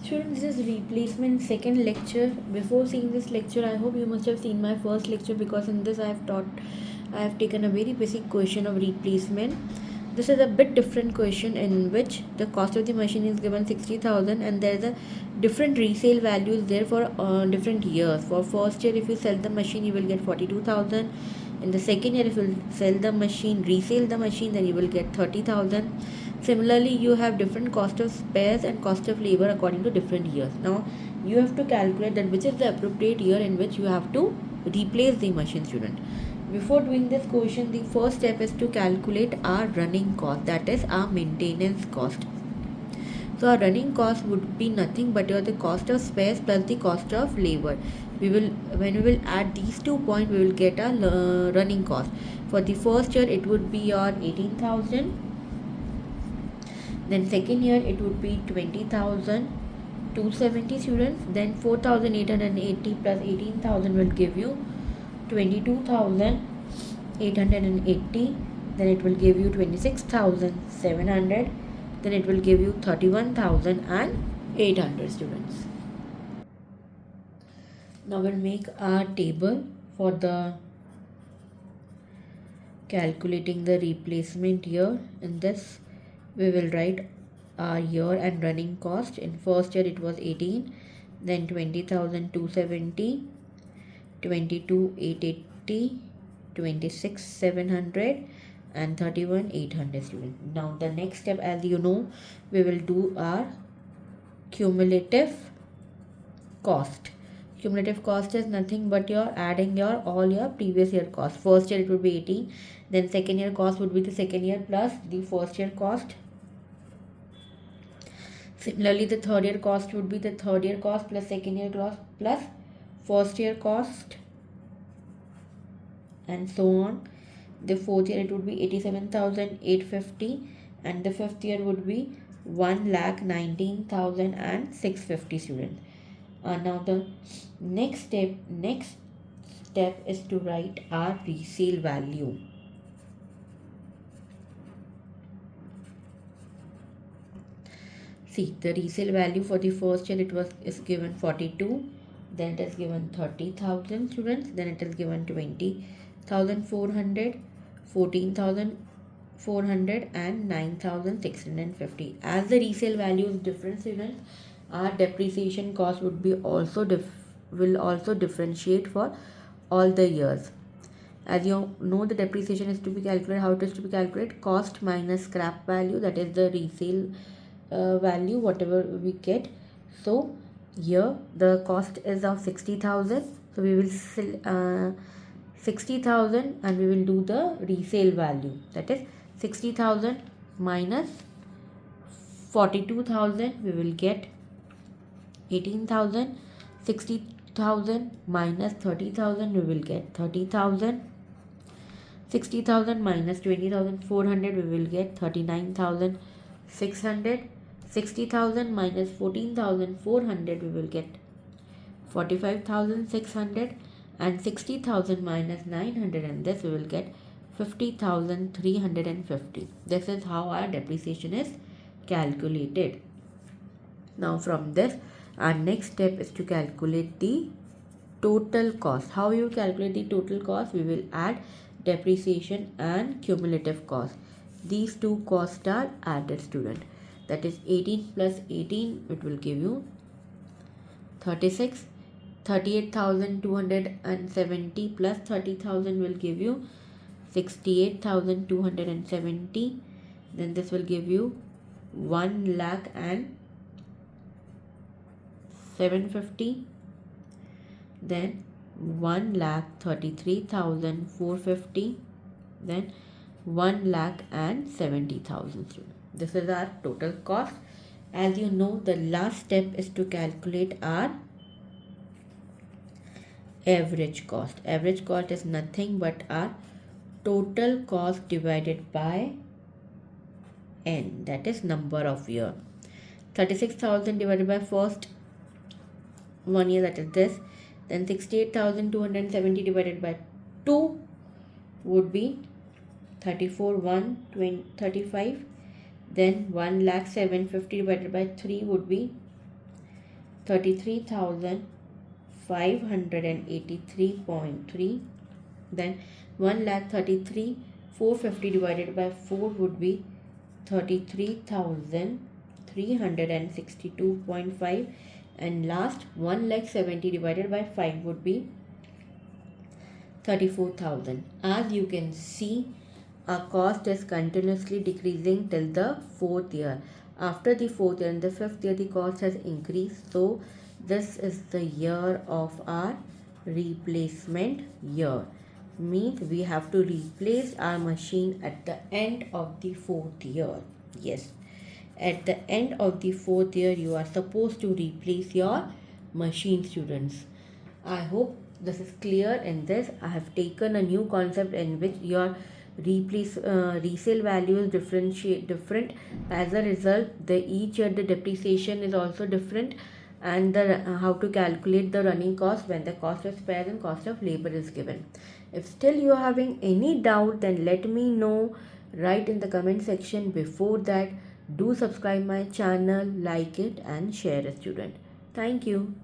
Students, this is replacement second lecture. Before seeing this lecture, I hope you must have seen my first lecture, because in this I have taken a very basic question of replacement. This is a bit different question in which the cost of the machine is given 60,000 and there is a different resale values there for different years. For first year, if you sell the machine, you will get 42,000. In the second year, if you sell the machine, resell the machine, then you will get 30,000. Similarly, you have different cost of spares and cost of labor according to different years. Now you have to calculate that which is the appropriate year in which you have to replace the machine, student. Before doing this question, the first step is to calculate our running cost, that is our maintenance cost. So our running cost would be nothing but the cost of spares plus the cost of labor. When we will add these 2 points, we will get a running cost. For the first year, it would be your 18,000. Then second year, it would be 20,270 students. Then 4,880 plus 18,000 will give you 22,880. Then it will give you 26,700. Then it will give you 31,800 students. Now we'll make our table for the calculating the replacement year. In this, we will write our year and running cost. In first year, it was 18, then 20,270, 22,880, 26,700 and 31,800 students. Now the next step, as you know, we will do our cumulative cost. Cumulative cost is nothing but you're adding all your previous year cost. First year it would be 18, then second year cost would be the second year plus the first year cost. Similarly, the third year cost would be the third year cost plus second year cost plus first year cost, and so on. The fourth year it would be 87,850 and the fifth year would be 1,19,650 students. Now the next step is to write our resale value. See, the resale value for the first year is given 42, then it is given 30,000 students, then it is given 20,400, 14,400 and 9,650. As the resale value is different, students, our depreciation cost will also differentiate for all the years. As you know, the depreciation is to be calculated. How it is to be calculated? Cost minus scrap value, that is the resale value, whatever we get. So here the cost is of 60,000. So we will 60,000 and we will do the resale value, that is 60,000 minus 42,000, we will get 18,000. 60,000 minus 30,000, we will get 30,000. 60,000 minus 20,400, we will get 39,600. 60,000 minus 14,400, we will get 45,600, and 60,000 minus 900, and this we will get 50,350. This is how our depreciation is calculated. Now from this, our next step is to calculate the total cost. How you calculate the total cost? We will add depreciation and cumulative cost. These two costs are added, student. That is 18 plus 18, it will give you 36. 38,270 plus 30,000 will give you 68,270. Then this will give you 1,0750. Then 1,33,450. Then 1,70,000. This is our total cost. As you know, the last step is to calculate our average cost. Average cost is nothing but our total cost divided by n, that is number of year. 36,000 divided by first 1 year, that is this. Then 68,270 divided by 2 would be 34,135. Then 1,0750 divided by 3 would be 33,583.3. Then 1,33,450 divided by 4 would be 33,362.5, and last 1,70,000 divided by 5 would be 34,000. As you can see, our cost is continuously decreasing till the fourth year. After the fourth year and the fifth year, the cost has increased. So this is the year of our replacement year. Means we have to replace our machine at the end of the fourth year. Yes, at the end of the fourth year, you are supposed to replace your machine, students. I hope this is clear. In this, I have taken a new concept in which your resale value is different. As a result, each year the depreciation is also different, and the how to calculate the running cost when the cost of spares and cost of labor is given. If still you are having any doubt, then let me know. Write in the comment section. Before that, do subscribe my channel, like it and share it, student. Thank you.